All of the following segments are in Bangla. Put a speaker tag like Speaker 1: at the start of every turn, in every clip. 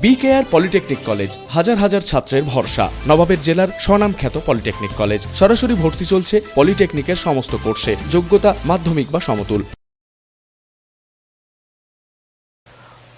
Speaker 1: বিকেআর পলিটেকনিক কলেজ হাজার হাজার ছাত্রের ভরসা। নবাবের জেলার স্বনামখ্যাত পলিটেকনিক কলেজ। সরাসরি ভর্তি চলছে পলিটেকনিকের সমস্ত কোর্সে। যোগ্যতা মাধ্যমিক বা সমতুল।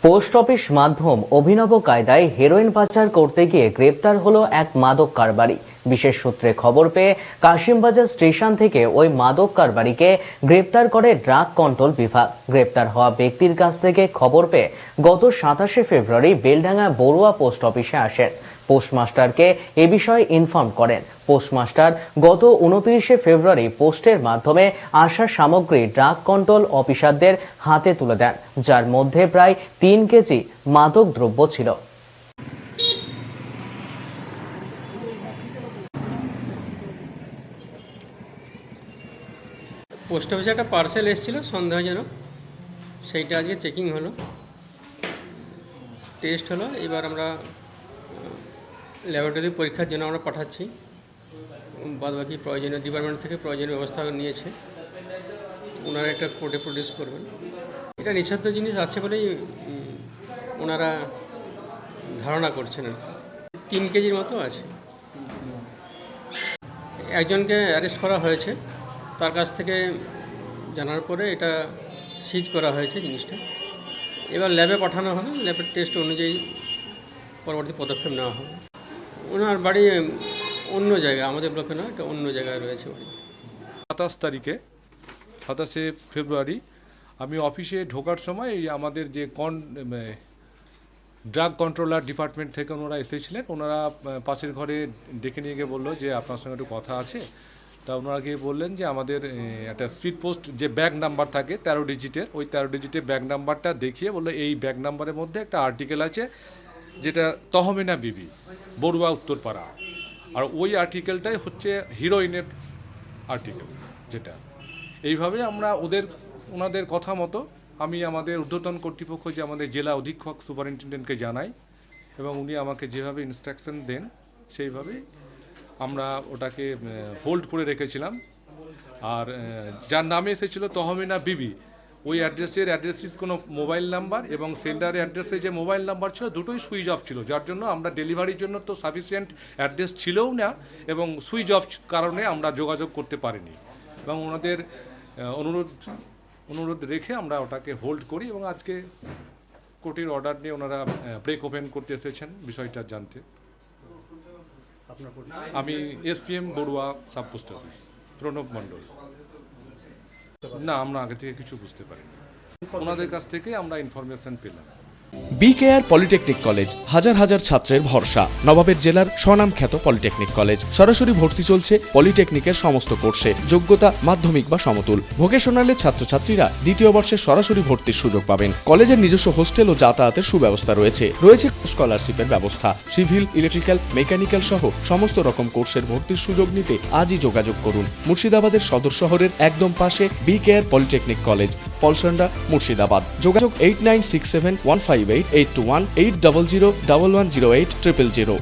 Speaker 2: পোস্ট অফিস মাধ্যম অভিনব কায়দায় হেরোইন পাচার করতে গিয়ে গ্রেপ্তার হলো এক মাদক কারবারি। বিশেষ সূত্রে খবর পেয়ে কাশিমবাজার স্টেশন থেকে ওই মাদক কারবারিকে গ্রেপ্তার করে ড্রাগ কন্ট্রোল বিভাগ। গ্রেপ্তার হওয়া ব্যক্তির কাছ থেকে খবর পেয়ে গত 27 ফেব্রুয়ারি বেলডাঙ্গা বড়ুয়া পোস্ট অফিসে আসেন। পোস্টমাস্টারকে এ বিষয়ে ইনফর্ম করেন। পোস্টমাস্টার গত 29 ফেব্রুয়ারি পোস্টের মাধ্যমে আসা সামগ্রী ড্রাগ কন্ট্রোল অফিসারদের হাতে তুলে দেন, যার মধ্যে প্রায় 3 কেজি মাদক দ্রব্য ছিল।
Speaker 3: পোস্ট অফিসে একটা পার্সেল এসেছিলো সন্দেহজনক, সেইটা আজকে চেকিং হলো, টেস্ট হলো। এবার আমরা ল্যাবরেটরি পরীক্ষার জন্য আমরা পাঠাচ্ছি। বাদবাকি প্রয়োজনীয় ডিপার্টমেন্ট থেকে প্রয়োজনীয় ব্যবস্থা নিয়েছে, ওনারা এটা কোর্টে প্রডিউস করবেন। এটা নিষিদ্ধ জিনিস আছে বলেই ওনারা ধারণা করছেন আর কি। 3 কেজির মতো আছে। একজনকে অ্যারেস্ট করা হয়েছে, তার কাছ থেকে জানার পরে এটা সিজ করা হয়েছে জিনিসটা। এবার ল্যাবে পাঠানো হবে, ল্যাবের টেস্ট অনুযায়ী পরবর্তী পদক্ষেপ নেওয়া হবে। ওনার বাড়ি অন্য জায়গায়, আমাদের ব্লকে নয়, এটা অন্য জায়গায় রয়েছে বাড়ি।
Speaker 4: 27 ফেব্রুয়ারি আমি অফিসে ঢোকার সময় আমাদের যে ড্রাগ কন্ট্রোলার ডিপার্টমেন্ট থেকে ওনারা এসেছিলেন। ওনারা পাশের ঘরে ডেকে নিয়ে গিয়ে বললো যে আপনার সঙ্গে একটু কথা আছে। তা ওনারা গিয়ে বললেন যে আমাদের একটা স্পিড পোস্ট যে ব্যাগ নাম্বার থাকে 13 ডিজিটের, ওই 13 ডিজিটের ব্যাগ নাম্বারটা দেখিয়ে বললো এই ব্যাগ নাম্বারের মধ্যে একটা আর্টিকেল আছে যেটা তহমিনা বিবি, বড়ুয়া উত্তরপাড়া। আর ওই আর্টিকেলটাই হচ্ছে হিরোইনের আর্টিকেল। যেটা এইভাবে আমরা ওনাদের কথা মতো আমি আমাদের ঊর্ধ্বতন কর্তৃপক্ষ যে আমাদের জেলা অধীক্ষক সুপারিনটেন্ডেন্টকে জানাই, এবং উনি আমাকে যেভাবে ইনস্ট্রাকশন দেন সেইভাবেই আমরা ওটাকে হোল্ড করে রেখেছিলাম। আর যার নামে এসেছিল তহমিনা বিবি, ওই অ্যাড্রেসের কোনো মোবাইল নাম্বার এবং সেন্ডারের অ্যাড্রেসে যে মোবাইল নাম্বার ছিল দুটোই সুইচ অফ ছিল, যার জন্য আমরা ডেলিভারির জন্য তো সাফিসিয়েন্ট অ্যাড্রেস ছিলও না, এবং সুইচ অফ কারণে আমরা যোগাযোগ করতে পারিনি। এবং ওনাদের অনুরোধ রেখে আমরা ওটাকে হোল্ড করি, এবং আজকে কোর্টের অর্ডার নিয়ে ওনারা ব্রেক ওপেন করতে এসেছেন বিষয়টা জানতে। আমি SPM Barua sub post office, Pranab Mondal. না, আমরা আগে থেকে কিছু বুঝতে পারিনি, ওনাদের কাছ থেকে আমরা ইনফরমেশন পেলাম।
Speaker 1: বিকেআর পলিটেকনিক কলেজ হাজার হাজার ছাত্রের ভরসা। নবাবের জেলার স্বনামখ্যাত পলিটেকনিক কলেজ। সরাসরি ভর্তি চলছে পলিটেকনিকের সমস্ত কোর্সে। যোগ্যতা মাধ্যমিক বা সমতুল। ভোকেশনালের ছাত্রছাত্রীরা 2য় বর্ষে সরাসরি ভর্তির সুযোগ পাবেন। কলেজের নিজস্ব হোস্টেল ও যাতায়াতের সুব্যবস্থা রয়েছে। স্কলারশিপের ব্যবস্থা। সিভিল, ইলেকট্রিক্যাল, মেকানিক্যাল সহ সমস্ত রকম কোর্সের ভর্তির সুযোগ নিতে আজই যোগাযোগ করুন। মুর্শিদাবাদের সদর শহরের একদম পাশে BKR polytechnic college, Palsanda, Murshidabad. যোগাযোগ 8967158821 8001108 000।